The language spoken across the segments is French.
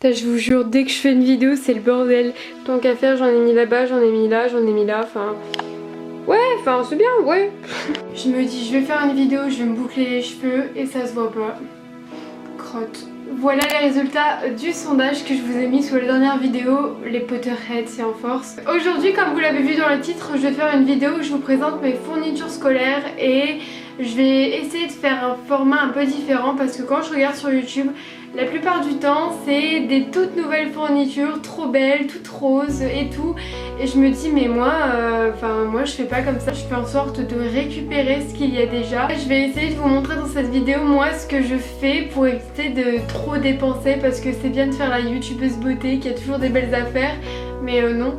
Putain, je vous jure, dès que je fais une vidéo, c'est le bordel. Tant qu'à faire, j'en ai mis là-bas, j'en ai mis là, j'en ai mis là, enfin... Ouais, enfin c'est bien, ouais. Je me dis, je vais faire une vidéo, je vais me boucler les cheveux et ça se voit pas. Crotte. Voilà les résultats du sondage que je vous ai mis sur les dernières vidéos, les Potterheads, c'est en force. Aujourd'hui, comme vous l'avez vu dans le titre, je vais faire une vidéo où je vous présente mes fournitures scolaires et je vais essayer de faire un format un peu différent parce que quand je regarde sur YouTube, la plupart du temps c'est des toutes nouvelles fournitures, trop belles, toutes roses et tout. Et je me dis mais moi je fais pas comme ça, je fais en sorte de récupérer ce qu'il y a déjà. Je vais essayer de vous montrer dans cette vidéo moi ce que je fais pour éviter de trop dépenser parce que c'est bien de faire la youtubeuse beauté qui a toujours des belles affaires mais non.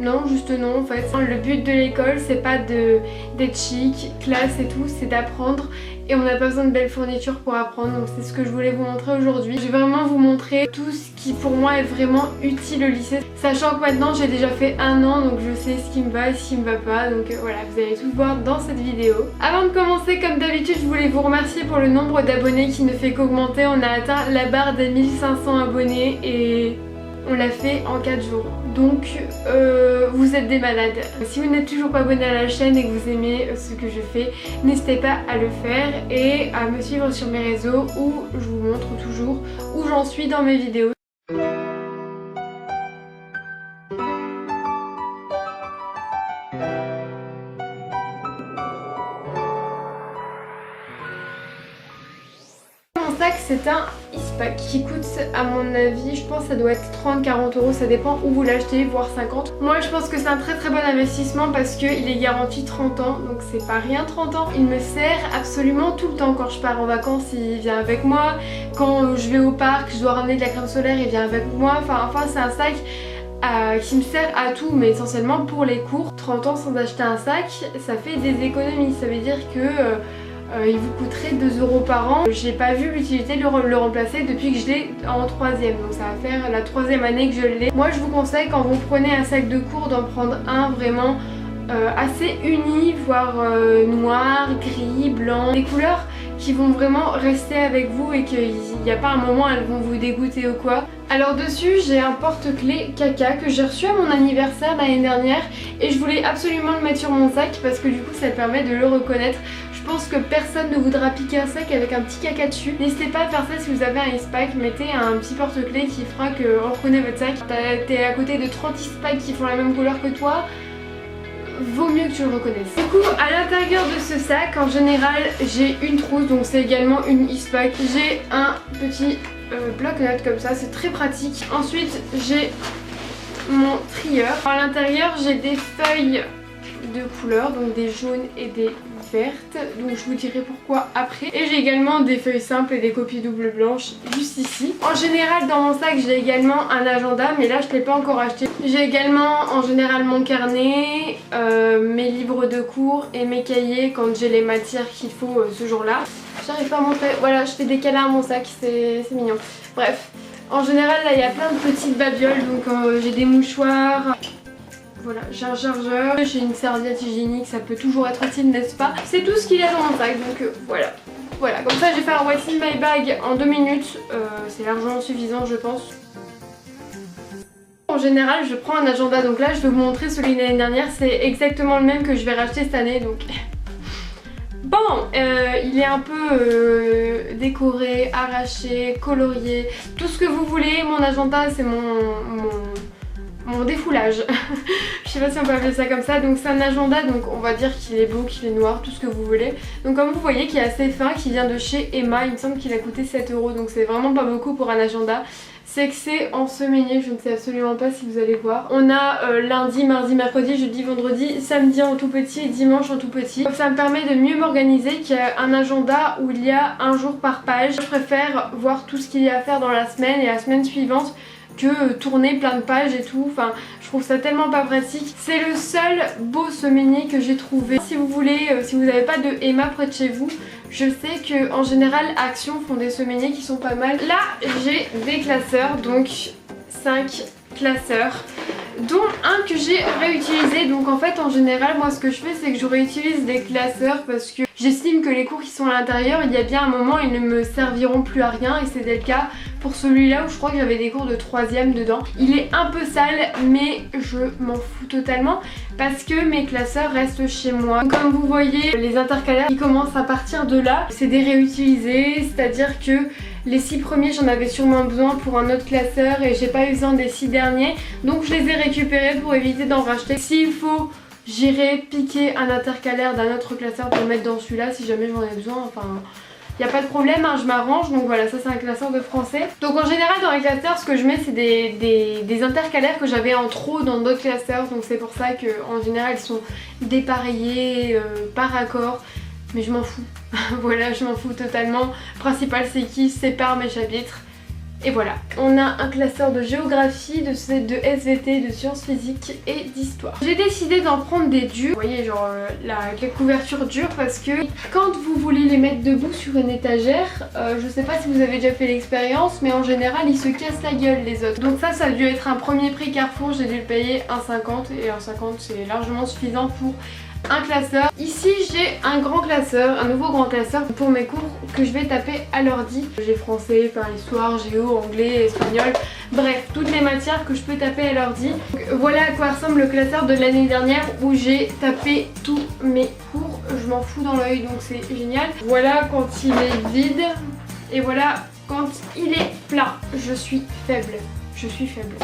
Non, juste non en fait. Le but de l'école c'est pas d'être chic, classe et tout, c'est d'apprendre et on n'a pas besoin de belles fournitures pour apprendre, donc c'est ce que je voulais vous montrer aujourd'hui. Je vais vraiment vous montrer tout ce qui pour moi est vraiment utile au lycée, sachant que maintenant j'ai déjà fait un an donc je sais ce qui me va et ce qui me va pas, donc voilà, vous allez tout voir dans cette vidéo. Avant de commencer, comme d'habitude, je voulais vous remercier pour le nombre d'abonnés qui ne fait qu'augmenter. On a atteint la barre des 1500 abonnés et on l'a fait en 4 jours. Donc vous êtes des malades. Si vous n'êtes toujours pas abonné à la chaîne et que vous aimez ce que je fais, n'hésitez pas à le faire et à me suivre sur mes réseaux où je vous montre toujours où j'en suis dans mes vidéos. Mon sac, c'est un Eastpak qui coûte à mon avis, je pense que ça doit être 30-40 €, ça dépend où vous l'achetez, voire 50. Moi je pense que c'est un très bon investissement parce qu'il est garanti 30 ans, donc c'est pas rien 30 ans. Il me sert absolument tout le temps. Quand je pars en vacances, il vient avec moi. Quand je vais au parc, je dois ramener de la crème solaire, il vient avec moi. Enfin c'est un sac qui me sert à tout, mais essentiellement pour les cours. 30 ans sans acheter un sac, ça fait des économies. Ça veut dire que il vous coûterait 2 € par an. J'ai pas vu l'utilité de le remplacer depuis que je l'ai en 3ème, donc ça va faire la 3ème année que je l'ai. Moi je vous conseille quand vous prenez un sac de cours d'en prendre un vraiment assez uni, voire noir, gris, blanc, des couleurs qui vont vraiment rester avec vous et qu'il n'y a pas un moment elles vont vous dégoûter ou quoi. Alors dessus j'ai un porte-clés caca que j'ai reçu à mon anniversaire l'année dernière et je voulais absolument le mettre sur mon sac parce que du coup ça permet de le reconnaître. Je pense que personne ne voudra piquer un sac avec un petit caca dessus. N'hésitez pas à faire ça si vous avez un Eastpak, mettez un petit porte-clés qui fera qu'on reconnaît votre sac. T'es à côté de 30 Eastpak qui font la même couleur que toi, vaut mieux que tu le reconnaisses. Du coup à l'intérieur de ce sac en général j'ai une trousse, donc c'est également une Eastpak. J'ai un petit bloc-notes comme ça, c'est très pratique. Ensuite j'ai mon trieur. À l'intérieur j'ai des feuilles de couleurs, donc des jaunes et des vertes, donc je vous dirai pourquoi après. Et j'ai également des feuilles simples et des copies double blanches juste ici. En général dans mon sac j'ai également un agenda, mais là je ne l'ai pas encore acheté. J'ai également en général mon carnet, mes livres de cours et mes cahiers quand j'ai les matières qu'il faut ce jour-là. J'arrive pas à montrer, voilà, je fais des câlins à mon sac, c'est mignon. Bref, en général là il y a plein de petites babioles, donc j'ai des mouchoirs. Voilà, j'ai un chargeur, j'ai une serviette hygiénique, ça peut toujours être utile, n'est-ce pas? C'est tout ce qu'il y a dans mon sac, donc voilà. Voilà, comme ça j'ai fait un what's in my bag en 2 minutes, c'est largement suffisant je pense. En général je prends un agenda, donc là je vais vous montrer celui de l'année dernière, c'est exactement le même que je vais racheter cette année, donc... Bon, il est un peu décoré, arraché, colorié, tout ce que vous voulez. Mon agenda c'est mon défoulage. Je sais pas si on peut appeler ça comme ça. Donc c'est un agenda, donc on va dire qu'il est beau, qu'il est noir, tout ce que vous voulez. Donc comme vous voyez qu'il est assez fin, qui vient de chez Emma. Il me semble qu'il a coûté 7 €, donc c'est vraiment pas beaucoup pour un agenda. C'est que c'est ensemeigné, je ne sais absolument pas si vous allez voir. On a lundi, mardi, mercredi, jeudi, vendredi, samedi en tout petit et dimanche en tout petit. Donc ça me permet de mieux m'organiser qu'il y a un agenda où il y a un jour par page. Je préfère voir tout ce qu'il y a à faire dans la semaine et la semaine suivante que tourner plein de pages et tout. Enfin, je trouve ça tellement pas pratique. C'est le seul beau semainier que j'ai trouvé. Si vous voulez, si vous n'avez pas de Emma près de chez vous, je sais que en général Action font des semainiers qui sont pas mal. Là j'ai des classeurs, donc 5 classeurs. dont un que j'ai réutilisé. Donc en fait en général moi ce que je fais c'est que je réutilise des classeurs parce que j'estime que les cours qui sont à l'intérieur, il y a bien un moment ils ne me serviront plus à rien, et c'était le cas pour celui-là où je crois que j'avais des cours de 3ème dedans. Il est un peu sale mais je m'en fous totalement parce que mes classeurs restent chez moi. Comme vous voyez, les intercalaires qui commencent à partir de là, c'est des réutilisés, c'est-à-dire que les 6 premiers j'en avais sûrement besoin pour un autre classeur et j'ai pas eu besoin des 6 derniers, donc je les ai récupérés pour éviter d'en racheter. S'il faut, j'irai piquer un intercalaire d'un autre classeur pour le mettre dans celui-là si jamais j'en ai besoin, enfin... Il n'y a pas de problème, hein, je m'arrange. Donc voilà, ça c'est un classeur de français. Donc en général dans les classeurs, ce que je mets c'est des intercalaires que j'avais en trop dans d'autres classeurs. Donc c'est pour ça qu'en général ils sont dépareillés par accord. Mais je m'en fous. Voilà, je m'en fous totalement. Le principal c'est qu'ils séparent mes chapitres. Et voilà, on a un classeur de géographie, de SVT, de sciences physiques et d'histoire. J'ai décidé d'en prendre des durs, vous voyez genre avec la couverture dure, parce que quand vous voulez les mettre debout sur une étagère, je sais pas si vous avez déjà fait l'expérience, mais en général ils se cassent la gueule les autres. Donc ça a dû être un premier prix Carrefour, j'ai dû le payer 1,50 et 1,50 c'est largement suffisant pour un classeur. Ici j'ai un grand classeur, un nouveau grand classeur pour mes cours que je vais taper à l'ordi. J'ai français, enfin histoire, géo, anglais, espagnol, bref toutes les matières que je peux taper à l'ordi. Voilà à quoi ressemble le classeur de l'année dernière où j'ai tapé tous mes cours. Je m'en fous dans l'œil donc c'est génial. Voilà quand il est vide et voilà quand il est plein. Je suis faible, je suis faible.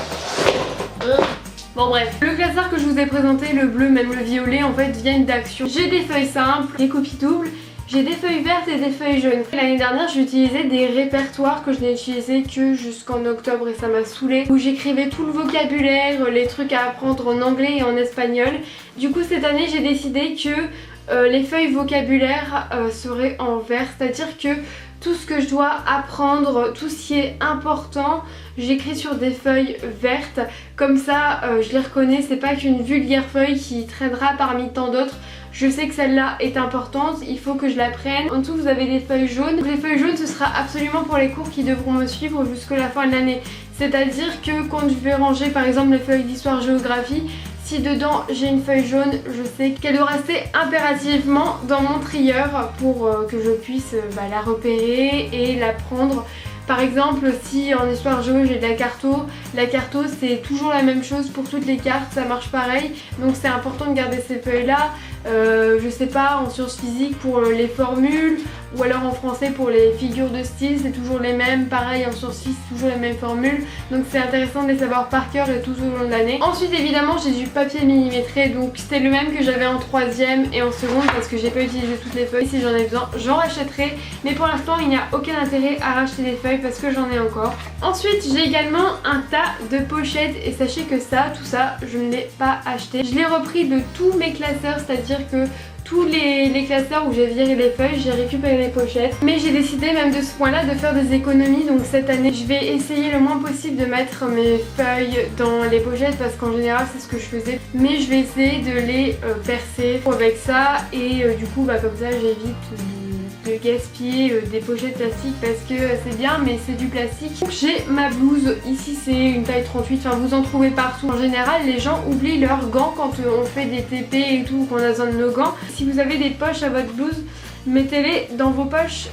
Bon bref, le classeur que je vous ai présenté, le bleu, même le violet, en fait viennent d'Action. J'ai des feuilles simples, des copies doubles, j'ai des feuilles vertes et des feuilles jaunes. L'année dernière j'ai utilisé des répertoires que je n'ai utilisé que jusqu'en octobre et ça m'a saoulée, où j'écrivais tout le vocabulaire, les trucs à apprendre en anglais et en espagnol. Du coup cette année j'ai décidé que les feuilles vocabulaire seraient en vert, c'est-à-dire que tout ce que je dois apprendre, tout ce qui est important, j'écris sur des feuilles vertes. Comme ça, je les reconnais, c'est pas qu'une vulgaire feuille qui traînera parmi tant d'autres. Je sais que celle-là est importante, il faut que je la prenne. En dessous, vous avez des feuilles jaunes. Les feuilles jaunes, ce sera absolument pour les cours qui devront me suivre jusqu'à la fin de l'année. C'est-à-dire que quand je vais ranger par exemple les feuilles d'histoire-géographie, si dedans j'ai une feuille jaune, je sais qu'elle doit rester impérativement dans mon trieur pour que je puisse la repérer et la prendre. Par exemple, si en histoire géo j'ai de la carto c'est toujours la même chose pour toutes les cartes, ça marche pareil. Donc c'est important de garder ces feuilles là. Je sais pas, en sciences physiques pour les formules, ou alors en français pour les figures de style, c'est toujours les mêmes. Pareil en sciences physiques, c'est toujours les mêmes formules. Donc c'est intéressant de les savoir par cœur et tout au long de l'année. Ensuite évidemment j'ai du papier millimétré, donc c'était le même que j'avais en 3ème et en seconde parce que j'ai pas utilisé toutes les feuilles. Si j'en ai besoin, j'en rachèterai. Mais pour l'instant il n'y a aucun intérêt à racheter des feuilles parce que j'en ai encore. Ensuite j'ai également un tas de pochettes et sachez que tout ça je ne l'ai pas acheté. Je l'ai repris de tous mes classeurs, c'est-à-dire que tous les classeurs où j'ai viré les feuilles, j'ai récupéré les pochettes. Mais j'ai décidé même de ce point là de faire des économies, donc cette année je vais essayer le moins possible de mettre mes feuilles dans les pochettes parce qu'en général c'est ce que je faisais. Mais je vais essayer de les percer avec ça et du coup comme ça j'évite de gaspiller des pochettes plastiques parce que c'est bien mais c'est du plastique. J'ai ma blouse, ici c'est une taille 38, enfin vous en trouvez partout. En général les gens oublient leurs gants quand on fait des TP et tout, qu'on a besoin de nos gants. Si vous avez des poches à votre blouse, mettez-les dans vos poches.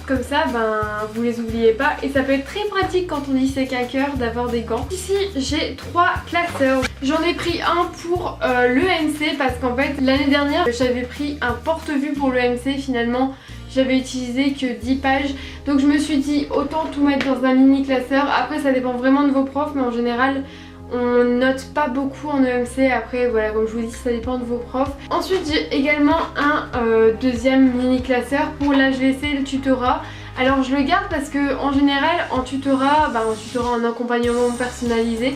Comme ça, vous les oubliez pas et ça peut être très pratique quand on dit sec à cœur d'avoir des gants. Ici, j'ai 3 classeurs. J'en ai pris un pour l'EMC parce qu'en fait, l'année dernière, j'avais pris un porte-vue pour l'EMC. Finalement, j'avais utilisé que 10 pages. Donc je me suis dit, autant tout mettre dans un mini classeur. Après, ça dépend vraiment de vos profs, mais en général, on note pas beaucoup en EMC. Après voilà, comme je vous dis, ça dépend de vos profs. Ensuite j'ai également un deuxième mini classeur pour l'HVC et le tutorat. Alors je le garde parce que en général en tutorat, en accompagnement personnalisé,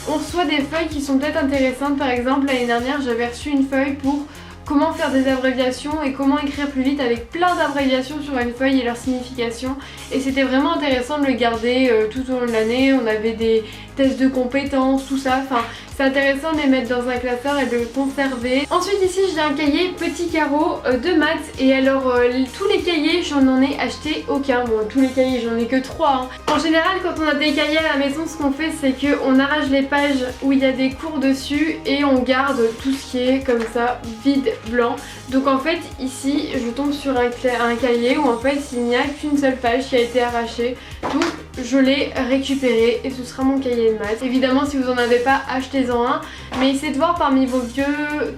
on reçoit des feuilles qui sont peut-être intéressantes. Par exemple l'année dernière j'avais reçu une feuille pour comment faire des abréviations et comment écrire plus vite avec plein d'abréviations sur une feuille et leur signification. Et c'était vraiment intéressant de le garder tout au long de l'année. On avait des tests de compétences, tout ça. Enfin, c'est intéressant de les mettre dans un classeur et de le conserver. Ensuite ici j'ai un cahier petit carreau de maths. Et alors tous les cahiers je n'en ai acheté aucun. Bon, tous les cahiers j'en ai que 3 hein. En général quand on a des cahiers à la maison, ce qu'on fait c'est qu'on arrache les pages où il y a des cours dessus et on garde tout ce qui est comme ça vide, blanc. Donc en fait ici je tombe sur un cahier où en fait il n'y a qu'une seule page qui a été arrachée. Donc je l'ai récupéré et ce sera mon cahier de maths. Évidemment si vous en avez pas, achetez-en un. Mais essayez de voir parmi vos vieux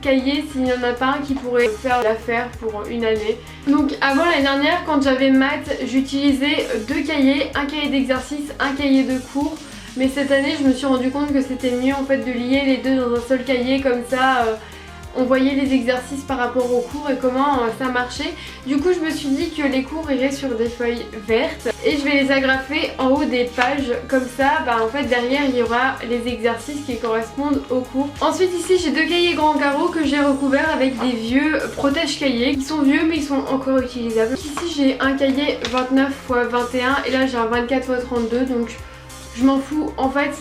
cahiers s'il n'y en a pas un qui pourrait faire l'affaire pour une année. Donc avant l'année dernière quand j'avais maths, j'utilisais 2 cahiers, un cahier d'exercice, un cahier de cours. Mais cette année je me suis rendu compte que c'était mieux en fait de lier les deux dans un seul cahier, comme ça on voyait les exercices par rapport aux cours et comment ça marchait. Du coup je me suis dit que les cours iraient sur des feuilles vertes et je vais les agrafer en haut des pages, comme ça en fait derrière il y aura les exercices qui correspondent aux cours. Ensuite ici j'ai 2 cahiers grands carreaux que j'ai recouverts avec des vieux protège-cahiers qui sont vieux mais ils sont encore utilisables. Ici j'ai un cahier 29 x 21 et là j'ai un 24 x 32, donc je m'en fous en fait.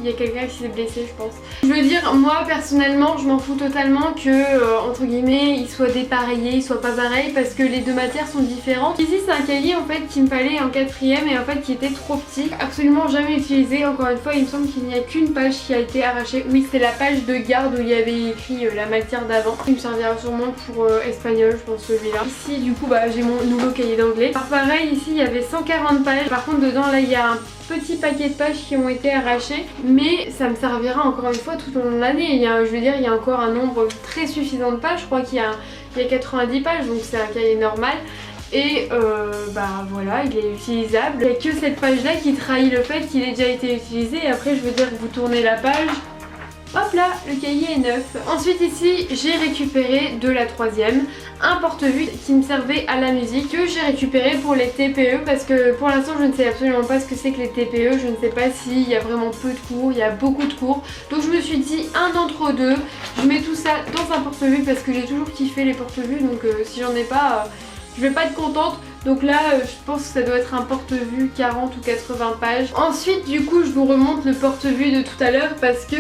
Il y a quelqu'un qui s'est blessé je pense. Je veux dire, moi personnellement je m'en fous totalement que entre guillemets il soit dépareillé, il soit pas pareil, parce que les deux matières sont différentes. Ici c'est un cahier en fait qui me fallait en 4ème et en fait qui était trop petit, absolument jamais utilisé. Encore une fois il me semble qu'il n'y a qu'une page qui a été arrachée. Oui, c'est la page de garde où il y avait écrit la matière d'avant. Il me servira sûrement pour espagnol je pense, celui-là. Ici du coup j'ai mon nouveau cahier d'anglais. Alors pareil ici il y avait 140 pages, par contre dedans là il y a un petit paquet de pages qui ont été arrachées, mais ça me servira encore une fois tout au long de l'année. Je veux dire il y a encore un nombre très suffisant de pages, je crois qu'il y a 90 pages, donc c'est un cahier normal. Et voilà, il est utilisable. Il n'y a que cette page là qui trahit le fait qu'il ait déjà été utilisé, et après je veux dire vous tournez la page, hop là, le cahier est neuf. Ensuite ici j'ai récupéré de la 3ème un porte-vue qui me servait à la musique, que j'ai récupéré pour les TPE, parce que pour l'instant je ne sais absolument pas ce que c'est que les TPE. Je ne sais pas s'il y a vraiment peu de cours, il y a beaucoup de cours. Donc je me suis dit un d'entre deux, je mets tout ça dans un porte-vue parce que j'ai toujours kiffé les porte-vues, donc si j'en ai pas je vais pas être contente. Donc là je pense que ça doit être un porte-vue 40 ou 80 pages. Ensuite du coup je vous remonte le porte-vue de tout à l'heure parce que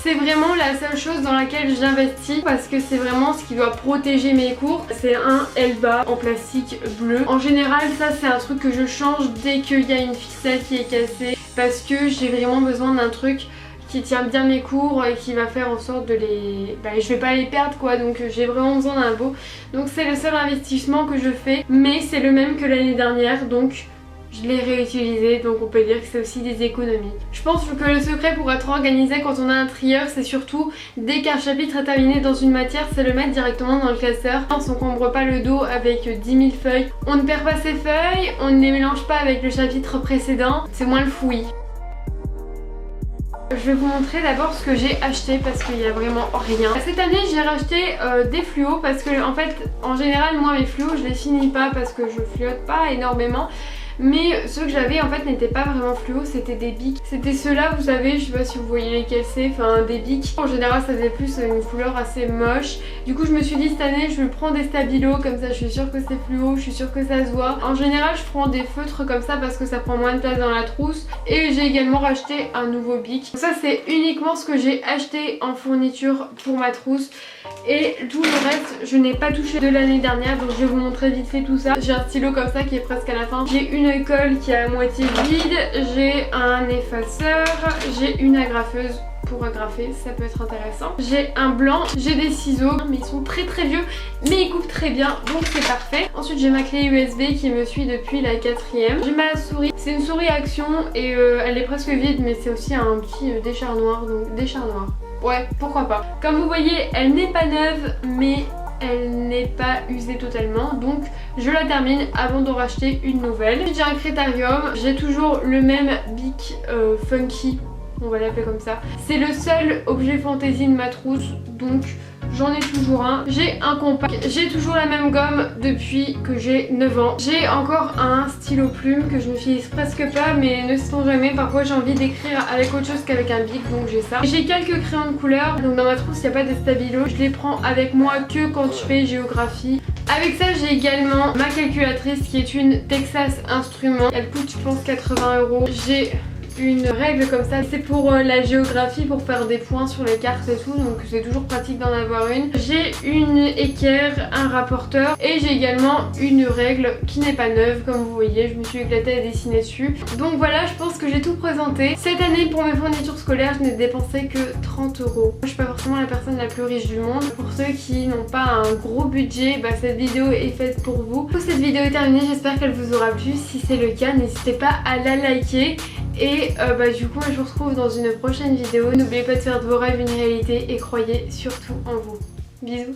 c'est vraiment la seule chose dans laquelle j'investis, parce que c'est vraiment ce qui doit protéger mes cours. C'est un Elba en plastique bleu. En général ça c'est un truc que je change dès qu'il y a une ficelle qui est cassée, parce que j'ai vraiment besoin d'un truc qui tient bien mes cours et qui va faire en sorte de les... je vais pas les perdre quoi, donc j'ai vraiment besoin d'un beau. Donc c'est le seul investissement que je fais, mais c'est le même que l'année dernière, donc je l'ai réutilisé, donc on peut dire que c'est aussi des économies. Je pense que le secret pour être organisé quand on a un trieur, c'est surtout dès qu'un chapitre est terminé dans une matière, c'est le mettre directement dans le classeur. On s'encombre pas le dos avec 10 000 feuilles, on ne perd pas ses feuilles, on ne les mélange pas avec le chapitre précédent, c'est moins le fouillis. Je vais vous montrer d'abord ce que j'ai acheté parce qu'il y a vraiment rien. Cette année j'ai racheté des fluos parce que en fait en général moi mes fluos je les finis pas parce que je fluote pas énormément. Mais ceux que j'avais en fait n'étaient pas vraiment fluo, c'était des bics. C'était ceux-là, vous savez, je sais pas si vous voyez lesquels c'est, enfin des bics. En général ça faisait plus une couleur assez moche. Du coup je me suis dit cette année je prends des stabilos, comme ça je suis sûre que c'est fluo, je suis sûre que ça se voit. En général je prends des feutres comme ça parce que ça prend moins de place dans la trousse. Et j'ai également racheté un nouveau bic. Ça c'est uniquement ce que j'ai acheté en fourniture pour ma trousse. Et tout le reste je n'ai pas touché de l'année dernière, donc je vais vous montrer vite fait tout ça. J'ai un stylo comme ça qui est presque à la fin. J'ai une colle qui est à moitié vide, j'ai un effaceur, j'ai une agrafeuse pour agrafer, ça peut être intéressant. J'ai un blanc, j'ai des ciseaux, mais ils sont très vieux, mais ils coupent très bien, donc c'est parfait. Ensuite j'ai ma clé USB qui me suit depuis la 4ème. J'ai ma souris, c'est une souris Action et elle est presque vide, mais c'est aussi un petit décharnoir, donc décharnoir. Ouais, pourquoi pas. Comme vous voyez, elle n'est pas neuve, mais elle n'est pas usée totalement, donc je la termine avant d'en racheter une nouvelle. J'ai un Crétarium, j'ai toujours le même bic funky, on va l'appeler comme ça. C'est le seul objet fantaisie de ma trousse, donc j'en ai toujours un. J'ai un compact, j'ai toujours la même gomme depuis que j'ai 9 ans. J'ai encore un stylo plume que je n'utilise presque pas, mais ne sait-on jamais, parfois j'ai envie d'écrire avec autre chose qu'avec un bic, donc j'ai ça. J'ai quelques crayons de couleur, donc dans ma trousse il n'y a pas de stabilo, je les prends avec moi que quand je fais géographie. Avec ça j'ai également ma calculatrice qui est une Texas Instruments, elle coûte je pense 80 €. J'ai une règle comme ça. C'est pour la géographie, pour faire des points sur les cartes et tout, donc c'est toujours pratique d'en avoir une. J'ai une équerre, un rapporteur et j'ai également une règle qui n'est pas neuve comme vous voyez, je me suis éclatée à dessiner dessus. Donc voilà, je pense que j'ai tout présenté. Cette année pour mes fournitures scolaires je n'ai dépensé que 30 €. Je suis pas forcément la personne la plus riche du monde. Pour ceux qui n'ont pas un gros budget, bah, cette vidéo est faite pour vous. Cette vidéo est terminée, j'espère qu'elle vous aura plu. Si c'est le cas, n'hésitez pas à la liker. Et du coup je vous retrouve dans une prochaine vidéo. N'oubliez pas de faire de vos rêves une réalité et croyez surtout en vous. Bisous.